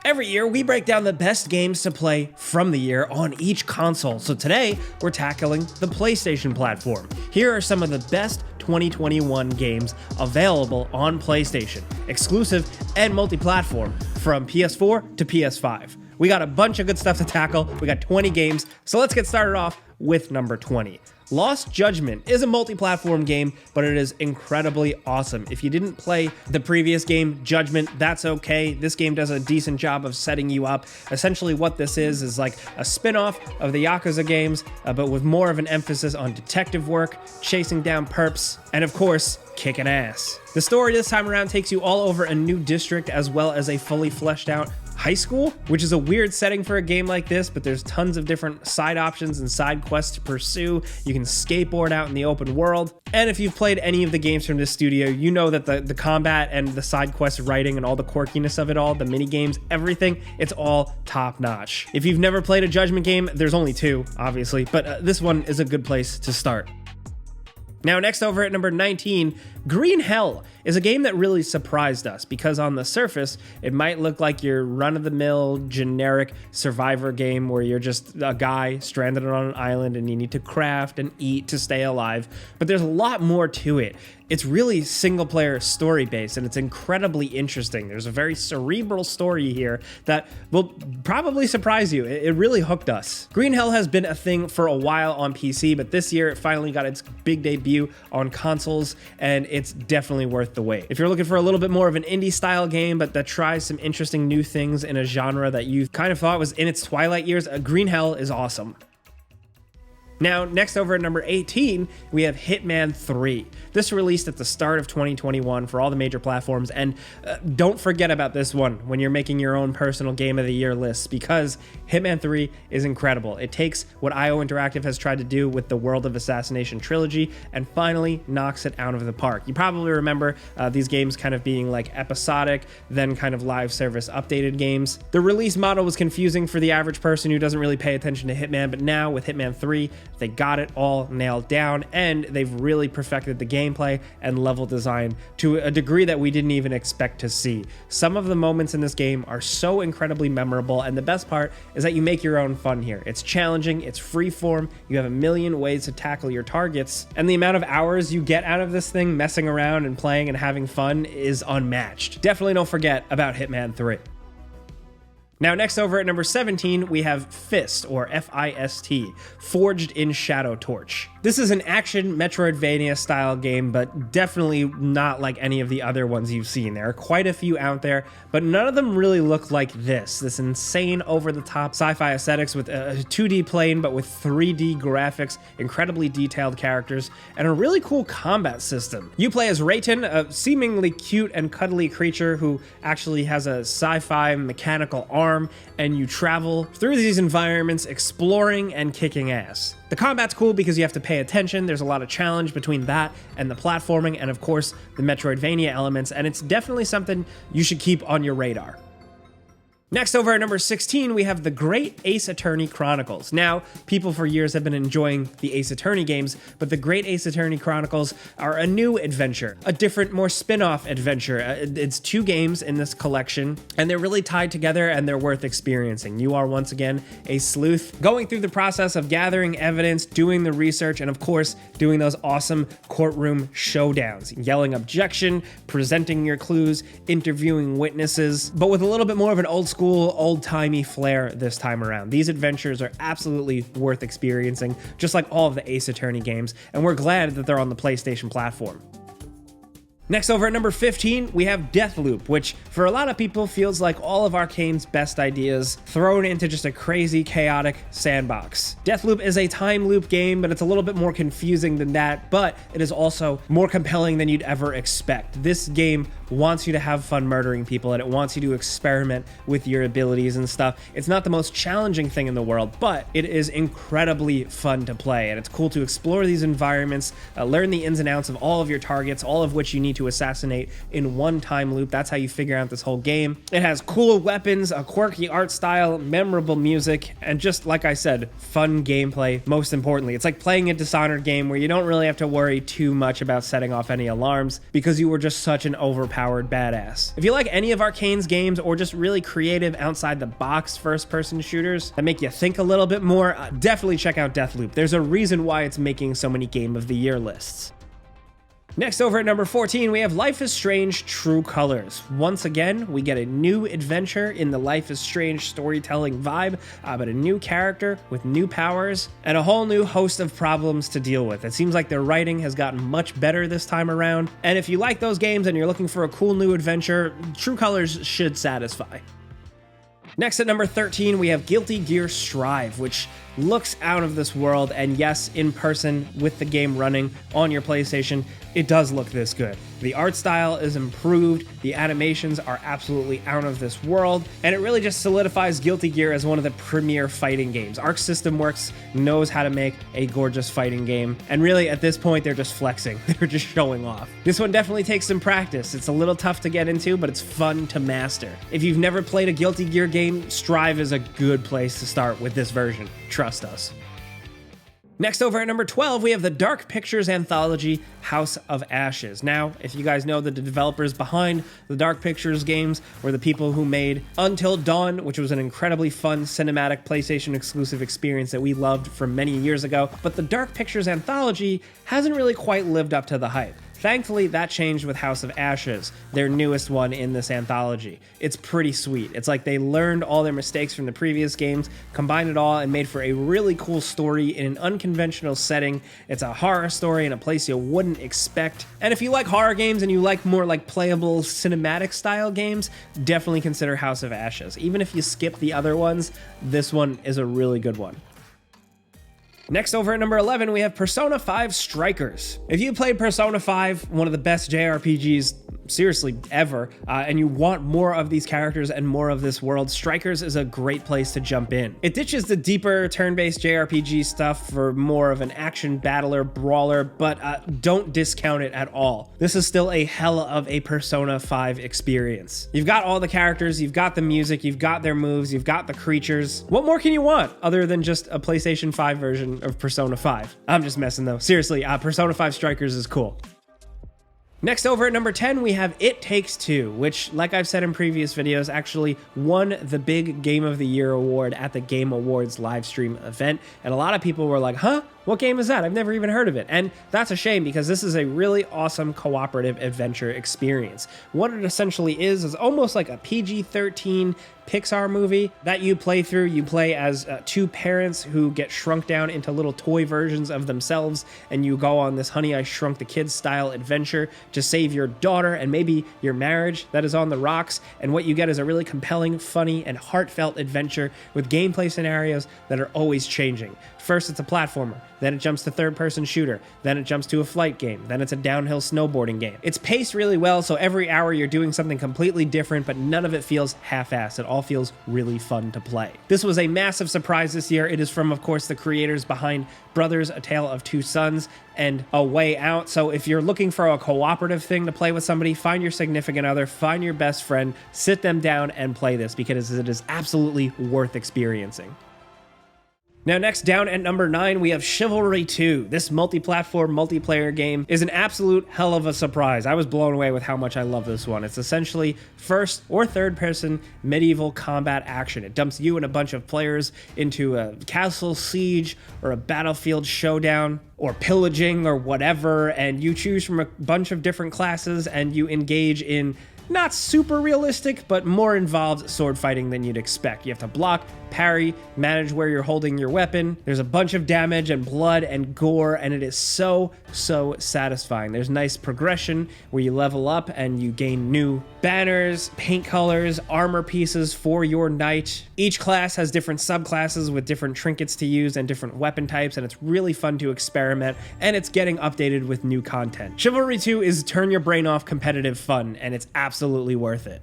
Every year, we break down the best games to play from the year on each console. So today, we're tackling the PlayStation platform. Here are some of the best 2021 games available on PlayStation, exclusive and multi-platform, from PS4 to PS5. We got a bunch of good stuff to tackle. We got 20 games, so let's get started off with number 20. Lost Judgment is a multi-platform game, but it is incredibly awesome. If you didn't play the previous game, Judgment, that's okay. This game does a decent job of setting you up. Essentially what this is like a spin-off of the Yakuza games, but with more of an emphasis on detective work, chasing down perps, and of course, kicking ass. The story this time around takes you all over a new district as well as a fully fleshed out high school, which is a weird setting for a game like this, but there's tons of different side options and side quests to pursue. You can skateboard out in the open world. And if you've played any of the games from this studio, you know that the combat and the side quest writing and all the quirkiness of it all, the mini games, everything, it's all top notch. If you've never played a Judgment game, there's only two, obviously, but this one is a good place to start. Now, next over at number 19, Green Hell is a game that really surprised us because on the surface, it might look like your run-of-the-mill generic survivor game where you're just a guy stranded on an island and you need to craft and eat to stay alive, but there's a lot more to it. It's really single-player story-based, and it's incredibly interesting. There's a very cerebral story here that will probably surprise you. It really hooked us. Green Hell has been a thing for a while on PC, but this year it finally got its big debut on consoles, and it's definitely worth the wait. If you're looking for a little bit more of an indie-style game, but that tries some interesting new things in a genre that you kind of thought was in its twilight years, Green Hell is awesome. Now, next over at number 18, we have Hitman 3. This released at the start of 2021 for all the major platforms, and don't forget about this one when you're making your own personal Game of the Year lists, because Hitman 3 is incredible. It takes what IO Interactive has tried to do with the World of Assassination trilogy and finally knocks it out of the park. You probably remember these games kind of being like episodic, then kind of live service updated games. The release model was confusing for the average person who doesn't really pay attention to Hitman, but now with Hitman 3, they got it all nailed down, and they've really perfected the gameplay and level design to a degree that we didn't even expect to see. Some of the moments in this game are so incredibly memorable, and the best part is that you make your own fun here. It's challenging, it's freeform, you have a million ways to tackle your targets, and the amount of hours you get out of this thing messing around and playing and having fun is unmatched. Definitely don't forget about Hitman 3. Now, next over at number 17, we have F.I.S.T, or F-I.S.T, Forged in Shadow Torch. This is an action Metroidvania style game, but definitely not like any of the other ones you've seen. There are quite a few out there, but none of them really look like this insane over-the-top sci-fi aesthetics with a 2D plane, but with 3D graphics, incredibly detailed characters, and a really cool combat system. You play as Rayton, a seemingly cute and cuddly creature who actually has a sci-fi mechanical arm, and you travel through these environments exploring and kicking ass. The combat's cool because you have to pay attention. There's a lot of challenge between that and the platforming and of course the Metroidvania elements, and it's definitely something you should keep on your radar. Next over at number 16, we have The Great Ace Attorney Chronicles. Now, people for years have been enjoying the Ace Attorney games, but The Great Ace Attorney Chronicles are a new adventure, a different, more spin-off adventure. It's 2 games in this collection, and they're really tied together and they're worth experiencing. You are once again a sleuth, going through the process of gathering evidence, doing the research, and of course, doing those awesome courtroom showdowns, yelling objection, presenting your clues, interviewing witnesses, but with a little bit more of an old-school, old-timey flair this time around. These adventures are absolutely worth experiencing, just like all of the Ace Attorney games, and we're glad that they're on the PlayStation platform. Next over at number 15, we have Deathloop, which for a lot of people feels like all of Arcane's best ideas thrown into just a crazy, chaotic sandbox. Deathloop is a time loop game, but it's a little bit more confusing than that, but it is also more compelling than you'd ever expect. This game wants you to have fun murdering people, and it wants you to experiment with your abilities and stuff. It's not the most challenging thing in the world, but it is incredibly fun to play, and it's cool to explore these environments, learn the ins and outs of all of your targets, all of which you need to assassinate in one time loop. That's how you figure out this whole game. It has cool weapons, a quirky art style, memorable music, and just like I said, fun gameplay, most importantly. It's like playing a Dishonored game where you don't really have to worry too much about setting off any alarms because you were just such an overpowered overpowered badass. If you like any of Arcane's games or just really creative outside the box first-person shooters that make you think a little bit more, definitely check out Deathloop. There's a reason why it's making so many Game of the Year lists. Next, over at number 14, we have Life is Strange True Colors. Once again, we get a new adventure in the Life is Strange storytelling vibe, but a new character with new powers and a whole new host of problems to deal with. It seems like their writing has gotten much better this time around, and if you like those games and you're looking for a cool new adventure, True Colors should satisfy. Next at number 13, we have Guilty Gear Strive, which looks out of this world, and yes, in person with the game running on your PlayStation, it does look this good. The art style is improved, the animations are absolutely out of this world, and it really just solidifies Guilty Gear as one of the premier fighting games. Arc System Works knows how to make a gorgeous fighting game, and really at this point they're just flexing. They're just showing off. This one definitely takes some practice. It's a little tough to get into, but it's fun to master. If you've never played a Guilty Gear game, Strive is a good place to start with this version. Trust us. Next, over at number 12, we have the Dark Pictures anthology, House of Ashes. Now, if you guys know that the developers behind the Dark Pictures games were the people who made Until Dawn, which was an incredibly fun cinematic PlayStation exclusive experience that we loved from many years ago, but the Dark Pictures anthology hasn't really quite lived up to the hype. Thankfully, that changed with House of Ashes, their newest one in this anthology. It's pretty sweet. It's like they learned all their mistakes from the previous games, combined it all, and made for a really cool story in an unconventional setting. It's a horror story in a place you wouldn't expect. And if you like horror games and you like more like playable cinematic style games, definitely consider House of Ashes. Even if you skip the other ones, this one is a really good one. Next, over at number 11, we have Persona 5 Strikers. If you played Persona 5, one of the best JRPGs seriously ever, and you want more of these characters and more of this world, Strikers is a great place to jump in. It ditches the deeper turn-based JRPG stuff for more of an action battler brawler, but don't discount it at all. This is still a hell of a Persona 5 experience. You've got all the characters, you've got the music, you've got their moves, you've got the creatures. What more can you want other than just a PlayStation 5 version of Persona 5? I'm just messing though. Seriously, Persona 5 Strikers is cool. Next, over at number 10, we have It Takes Two, which, like I've said in previous videos, actually won the big Game of the Year award at the Game Awards livestream event. And a lot of people were like, huh? What game is that? I've never even heard of it. And that's a shame because this is a really awesome cooperative adventure experience. What it essentially is almost like a PG-13 Pixar movie that you play through. You play as two parents who get shrunk down into little toy versions of themselves, and you go on this Honey, I Shrunk the Kids style adventure to save your daughter and maybe your marriage that is on the rocks. And what you get is a really compelling, funny, and heartfelt adventure with gameplay scenarios that are always changing. First, it's a platformer, then it jumps to third-person shooter, then it jumps to a flight game, then it's a downhill snowboarding game. It's paced really well, so every hour you're doing something completely different, but none of it feels half-assed. It all feels really fun to play. This was a massive surprise this year. It is from, of course, the creators behind Brothers: A Tale of Two Sons and A Way Out. So if you're looking for a cooperative thing to play with somebody, find your significant other, find your best friend, sit them down and play this because it is absolutely worth experiencing. Now, next, down at number 9, we have Chivalry 2. This multi-platform multiplayer game is an absolute hell of a surprise. I was blown away with how much I love this one. It's essentially first or third person medieval combat action. It dumps you and a bunch of players into a castle siege or a battlefield showdown or pillaging or whatever, and you choose from a bunch of different classes and you engage in not super realistic, but more involved sword fighting than you'd expect. You have to block, parry, manage where you're holding your weapon. There's a bunch of damage and blood and gore, and it is so satisfying. There's nice progression where you level up and you gain new banners, paint colors, armor pieces for your knight. Each class has different subclasses with different trinkets to use and different weapon types, and it's really fun to experiment, and it's getting updated with new content. Chivalry 2 is turn your brain off competitive fun, and it's absolutely worth it.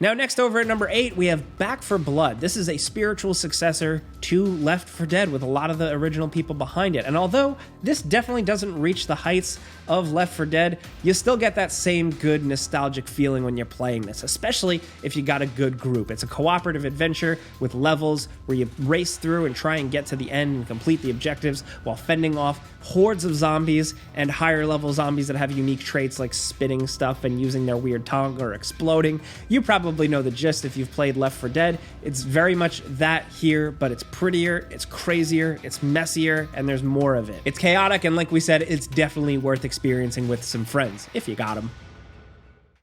Now next over at number 8, we have Back 4 Blood. This is a spiritual successor to Left 4 Dead with a lot of the original people behind it. And although this definitely doesn't reach the heights of Left 4 Dead, you still get that same good nostalgic feeling when you're playing this, especially if you got a good group. It's a cooperative adventure with levels where you race through and try and get to the end and complete the objectives while fending off hordes of zombies and higher level zombies that have unique traits like spitting stuff and using their weird tongue or exploding. You probably know the gist if you've played Left 4 Dead. It's very much that here, but it's prettier, it's crazier, it's messier, and there's more of it. It's chaotic, and like we said, it's definitely worth experiencing with some friends, if you got them.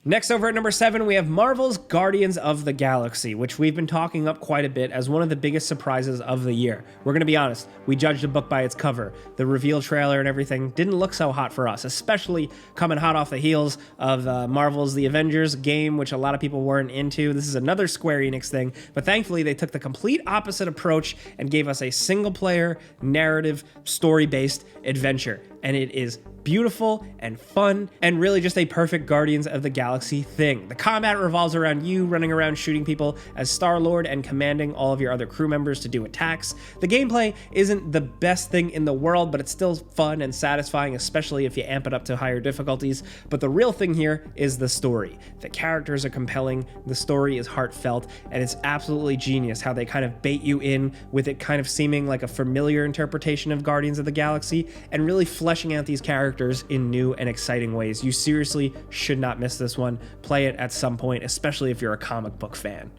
Next over at number 7, we have Marvel's Guardians of the Galaxy, which we've been talking up quite a bit as one of the biggest surprises of the year. We're going to be honest, we judged a book by its cover. The reveal trailer and everything didn't look so hot for us, especially coming hot off the heels of Marvel's The Avengers game, which a lot of people weren't into. This is another Square Enix thing, but thankfully they took the complete opposite approach and gave us a single-player, narrative, story-based adventure. And it is beautiful and fun and really just a perfect Guardians of the Galaxy thing. The combat revolves around you running around shooting people as Star-Lord and commanding all of your other crew members to do attacks. The gameplay isn't the best thing in the world, but it's still fun and satisfying, especially if you amp it up to higher difficulties. But the real thing here is the story. The characters are compelling, the story is heartfelt, and it's absolutely genius how they kind of bait you in with it kind of seeming like a familiar interpretation of Guardians of the Galaxy and really fleshing out these characters in new and exciting ways. You seriously should not miss this one. Play it at some point, especially if you're a comic book fan.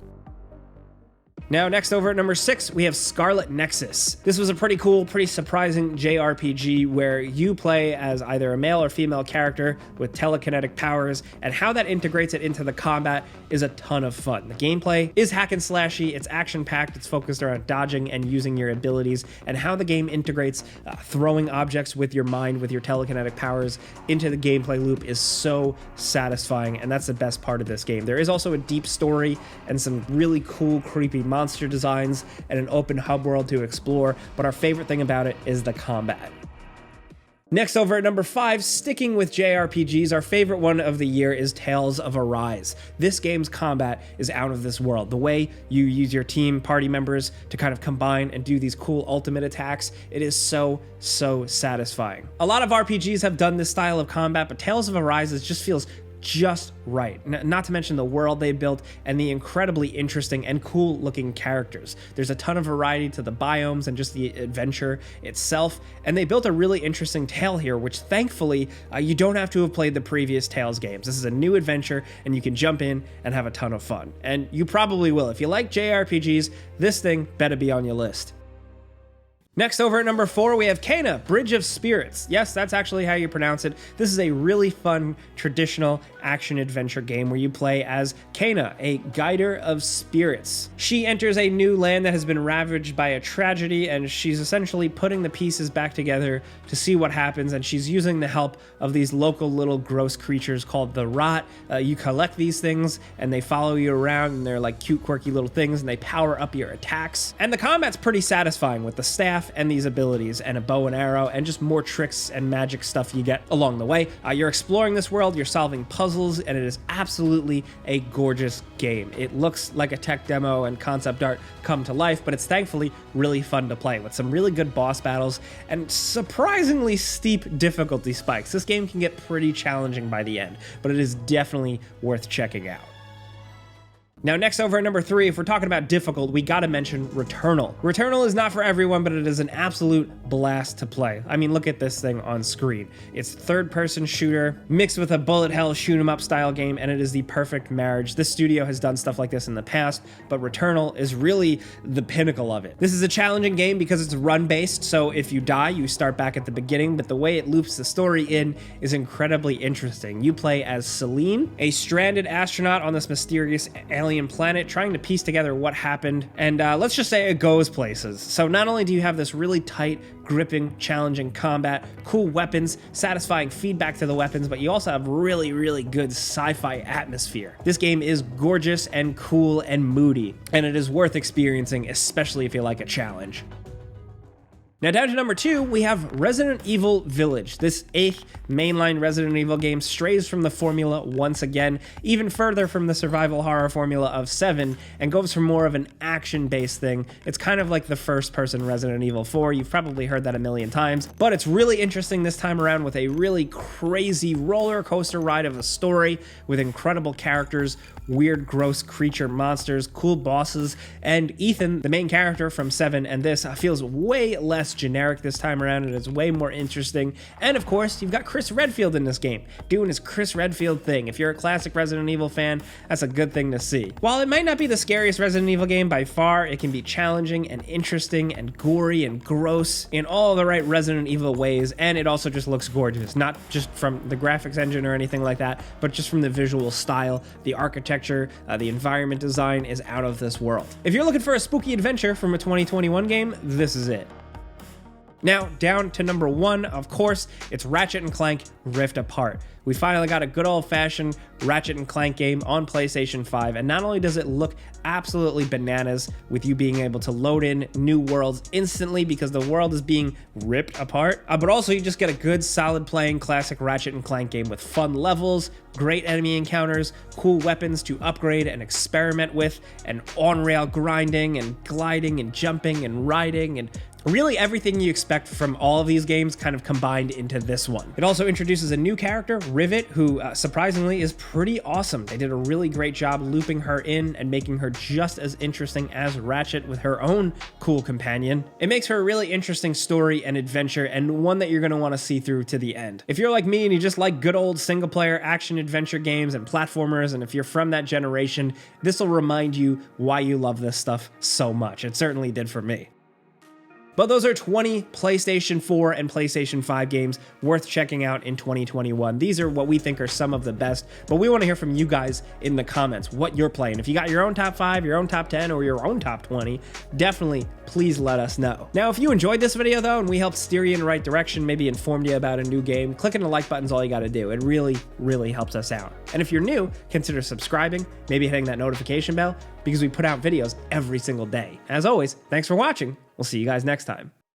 Now, next over at number 6, we have Scarlet Nexus. This was a pretty cool, pretty surprising JRPG where you play as either a male or female character with telekinetic powers, and how that integrates it into the combat is a ton of fun. The gameplay is hack and slashy, it's action-packed, it's focused around dodging and using your abilities, and how the game integrates throwing objects with your mind, with your telekinetic powers into the gameplay loop is so satisfying, and that's the best part of this game. There is also a deep story and some really cool, creepy monster designs and an open hub world to explore, but our favorite thing about it is the combat. Next over at number 5, sticking with JRPGs, our favorite one of the year is Tales of Arise. This game's combat is out of this world. The way you use your team party members to kind of combine and do these cool ultimate attacks, it is so satisfying. A lot of RPGs have done this style of combat, but Tales of Arise just feels just right. Not to mention the world they built and the incredibly interesting and cool looking characters. There's a ton of variety to the biomes and just the adventure itself, and they built a really interesting tale here, which thankfully you don't have to have played the previous Tales games. This is a new adventure and you can jump in and have a ton of fun. And you probably will. If you like JRPGs, this thing better be on your list. Next over at number 4, we have Kena, Bridge of Spirits. Yes, that's actually how you pronounce it. This is a really fun, traditional action-adventure game where you play as Kena, a guider of spirits. She enters a new land that has been ravaged by a tragedy, and she's essentially putting the pieces back together to see what happens, and she's using the help of these local little gross creatures called the Rot. You collect these things, and they follow you around, and they're like cute, quirky little things, and they power up your attacks. And the combat's pretty satisfying with the staff and these abilities and a bow and arrow and just more tricks and magic stuff you get along the way. You're exploring this world, you're solving puzzles, and it is absolutely a gorgeous game. It looks like a tech demo and concept art come to life, but it's thankfully really fun to play with some really good boss battles and surprisingly steep difficulty spikes. This game can get pretty challenging by the end, but it is definitely worth checking out. Now, next over at number 3, if we're talking about difficult, we gotta mention Returnal. Returnal is not for everyone, but it is an absolute blast to play. I mean, look at this thing on screen. It's third-person shooter mixed with a bullet hell shoot-'em-up style game, and it is the perfect marriage. This studio has done stuff like this in the past, but Returnal is really the pinnacle of it. This is a challenging game because it's run-based, so if you die, you start back at the beginning, but the way it loops the story in is incredibly interesting. You play as Celine, a stranded astronaut on this mysterious alien planet trying to piece together what happened, and let's just say it goes places. So not only do you have this really tight, gripping, challenging combat, cool weapons, satisfying feedback to the weapons, but you also have really good sci-fi atmosphere. This game is gorgeous and cool and moody, and it is worth experiencing, especially if you like a challenge. Now down to number 2, we have Resident Evil Village. This 8th mainline Resident Evil game strays from the formula once again, even further from the survival horror formula of 7, and goes for more of an action-based thing. It's kind of like the first-person Resident Evil 4. You've probably heard that a million times, but it's really interesting this time around with a really crazy roller coaster ride of a story with incredible characters, weird, gross creature monsters, cool bosses, and Ethan, the main character from 7 and this, feels way less generic this time around, and it's way more interesting. And of course, you've got Chris Redfield in this game, doing his Chris Redfield thing. If you're a classic Resident Evil fan, that's a good thing to see. While it might not be the scariest Resident Evil game by far, it can be challenging and interesting and gory and gross in all the right Resident Evil ways, and it also just looks gorgeous, not just from the graphics engine or anything like that, but just from the visual style, the architecture, the environment design is out of this world. If you're looking for a spooky adventure from a 2021 game, this is it. Now, down to number 1, of course, it's Ratchet & Clank Rift Apart. We finally got a good old-fashioned Ratchet & Clank game on PlayStation 5, and not only does it look absolutely bananas with you being able to load in new worlds instantly because the world is being ripped apart, but also you just get a good, solid playing classic Ratchet & Clank game with fun levels, great enemy encounters, cool weapons to upgrade and experiment with, and on-rail grinding and gliding and jumping and riding, and really everything you expect from all of these games kind of combined into this one. It also introduces a new character, Rivet, who surprisingly is pretty awesome. They did a really great job looping her in and making her just as interesting as Ratchet with her own cool companion. It makes her a really interesting story and adventure, and one that you're going to want to see through to the end. If you're like me and you just like good old single player action adventure games and platformers, and if you're from that generation, this will remind you why you love this stuff so much. It certainly did for me. But those are 20 PlayStation 4 and PlayStation 5 games worth checking out in 2021. These are what we think are some of the best, but we want to hear from you guys in the comments what you're playing. If you got your own top 5, your own top 10, or your own top 20, definitely please let us know. Now, if you enjoyed this video though, and we helped steer you in the right direction, maybe informed you about a new game, clicking the like button's all you got to do. It really, really helps us out. And if you're new, consider subscribing, maybe hitting that notification bell, because we put out videos every single day. As always, thanks for watching. We'll see you guys next time.